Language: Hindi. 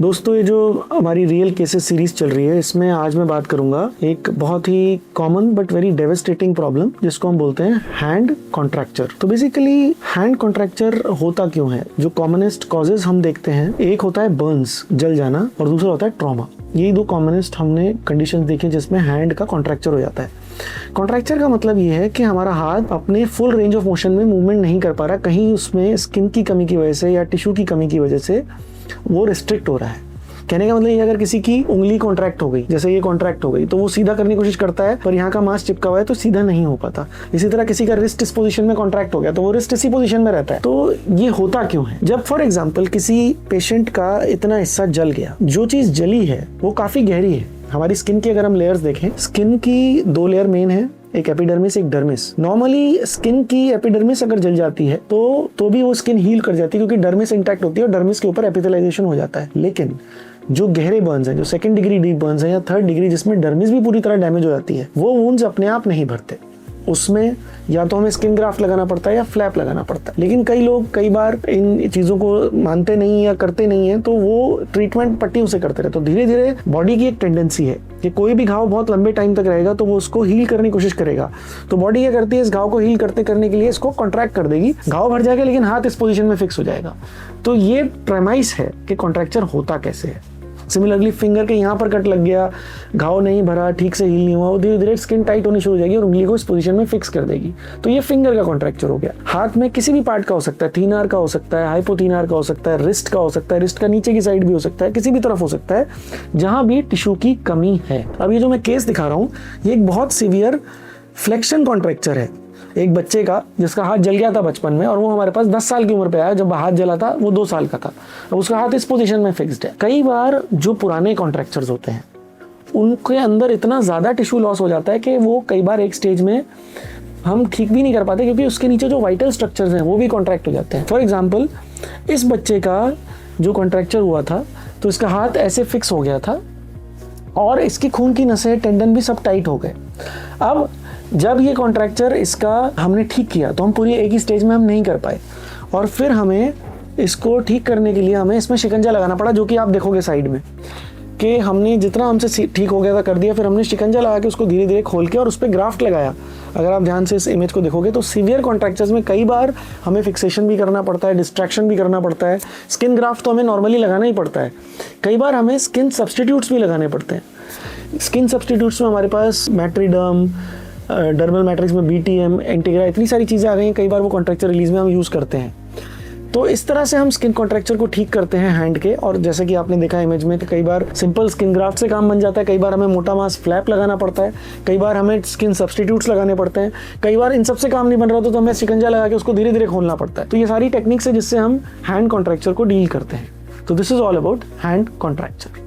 दोस्तों, ये जो हमारी रियल केसेस सीरीज चल रही है, इसमें आज मैं बात करूंगा एक बहुत ही common but very devastating problem जिसको हम बोलते हैं हैंड कॉन्ट्रैक्चर। तो बेसिकली हैंड कॉन्ट्रैक्चर होता क्यों है? जो कॉमनेस्ट कॉजेज हम देखते हैं, एक होता है बर्न्स, जल जाना, और दूसरा होता है ट्रॉमा। यही दो कॉमनेस्ट हमने कंडीशंस देखे जिसमें हैंड का कॉन्ट्रैक्चर हो जाता है। कॉन्ट्रैक्चर का मतलब ये है कि हमारा हाथ अपने फुल रेंज ऑफ मोशन में मूवमेंट नहीं कर पा रहा, कहीं उसमें स्किन की कमी की वजह से या टिश्यू की कमी की वजह से वो रिस्ट्रिक्ट हो रहा है। कहने का मतलब ये, अगर किसी की उंगली कॉन्ट्रैक्ट हो गई, जैसे ये कॉन्ट्रैक्ट हो गई, तो वो सीधा करने की कोशिश करता है पर यहाँ का मांस चिपका हुआ है तो सीधा नहीं हो पाता। इसी तरह किसी का रिस्ट इस पोजीशन में कॉन्ट्रैक्ट हो गया तो वो रिस्ट इसी पोजीशन में रहता है। तो ये होता क्यों है? जब फॉर एग्जाम्पल किसी पेशेंट का इतना हिस्सा जल गया, जो चीज जली है वो काफी गहरी है। हमारी स्किन की अगर हम लेयर्स देखें, स्किन की दो लेयर मेन है, एक एपिडर्मिस एक डर्मिस। नॉर्मली स्किन की एपिडर्मिस अगर जल जाती है तो भी वो स्किन हील कर जाती है, क्योंकि डर्मिस इंटैक्ट होती है और डर्मिस के ऊपर एपिथेलाइजेशन हो जाता है। लेकिन जो गहरे बर्न्स हैं, जो सेकंड डिग्री डीप बर्न्स हैं या थर्ड डिग्री जिसमें डर्मिस भी पूरी तरह डैमेज हो जाती है, वो वुंड्स अपने आप नहीं भरते। उसमें या तो हमें स्किन ग्राफ्ट लगाना पड़ता है या फ्लैप लगाना पड़ता है। लेकिन कई लोग कई बार इन चीज़ों को मानते नहीं या करते नहीं है, तो वो ट्रीटमेंट पट्टियों से करते रहे। तो धीरे धीरे बॉडी की एक टेंडेंसी है कि कोई भी घाव बहुत लंबे टाइम तक रहेगा तो वो उसको हील करने की कोशिश करेगा। तो बॉडी क्या करती है, इस घाव को हील करने के लिए इसको कॉन्ट्रैक्ट कर देगी, घाव भर जाएगा लेकिन हाथ इस पोजीशन में फिक्स हो जाएगा। तो ये प्रेमाइस है कि कॉन्ट्रैक्चर होता कैसे है। सिमिलरली फिंगर के यहाँ पर कट लग गया, घाव नहीं भरा, ठीक से हील नहीं हुआ, वो धीरे धीरे स्किन टाइट होनी शुरू हो जाएगी और उंगली को इस पोजीशन में फिक्स कर देगी। तो ये फिंगर का कॉन्ट्रैक्चर हो गया। हाथ में किसी भी पार्ट का हो सकता है, थीन आर का हो सकता है, हाइपोथीन का हो सकता है, रिस्ट का हो सकता है, रिस्ट का नीचे की साइड भी हो सकता है, किसी भी तरफ हो सकता है जहां भी टिश्यू की कमी है। अब ये जो मैं केस दिखा रहा हूँ, ये एक बहुत सीवियर फ्लेक्शन कॉन्ट्रैक्चर है। एक बच्चे का जिसका हाथ जल गया था बचपन में, और वो हमारे पास 10 साल की उम्र पे आया। जब हाथ जला था वो 2 साल का था, अब उसका हाथ इस पोजीशन में फिक्स्ड है। कई बार जो पुराने कॉन्ट्रैक्चर्स होते हैं उनके अंदर इतना ज़्यादा टिश्यू लॉस हो जाता है कि वो कई बार एक स्टेज में हम ठीक भी नहीं कर पाते, क्योंकि उसके नीचे जो वाइटल स्ट्रक्चर्स हैं वो भी कॉन्ट्रैक्ट हो जाते हैं। फॉर एग्जाम्पल, इस बच्चे का जो कॉन्ट्रैक्चर हुआ था तो इसका हाथ ऐसे फिक्स हो गया था और इसकी खून की नसें, टेंडन भी सब टाइट हो गए। अब जब ये कॉन्ट्रैक्चर इसका हमने ठीक किया तो हम पूरी एक ही स्टेज में हम नहीं कर पाए, और फिर हमें इसको ठीक करने के लिए हमें इसमें शिकंजा लगाना पड़ा, जो कि आप देखोगे साइड में कि हमने जितना हमसे ठीक हो गया था कर दिया, फिर हमने शिकंजा लगा के उसको धीरे धीरे खोल के और उस पर ग्राफ्ट लगाया। अगर आप ध्यान से इस इमेज को देखोगे तो सीवियर कॉन्ट्रैक्चर्स में कई बार हमें फिक्सेशन भी करना पड़ता है, डिस्ट्रैक्शन भी करना पड़ता है। स्किन ग्राफ्ट तो हमें नॉर्मली लगाना ही पड़ता है, कई बार हमें स्किन सब्सटीट्यूट्स भी लगाने पड़ते हैं। स्किन सब्सटीट्यूट्स में हमारे पास मैट्रीडर्म, डर्मल मैट्रिक्स में BTM, एंटीग्रा, इतनी सारी चीज़ें आ गई हैं। कई बार वो कॉन्ट्रैक्चर रिलीज में हम यूज़ करते हैं। तो इस तरह से हम स्किन कॉन्ट्रैक्चर को ठीक करते हैं हैंड के। और जैसे कि आपने देखा इमेज में कि कई बार सिंपल स्किन ग्राफ्ट से काम बन जाता है, कई बार हमें मोटा मास फ्लैप लगाना पड़ता है, कई बार हमें स्किन सब्सटीट्यूट्स लगाने पड़ते हैं, कई बार इन सबसे काम नहीं बन रहा तो हमें शिकंजा लगा के उसको धीरे धीरे खोलना पड़ता है। तो ये सारी टेक्निक्स है जिससे हम हैंड कॉन्ट्रैक्चर को डील करते हैं। तो this is all about hand contracture.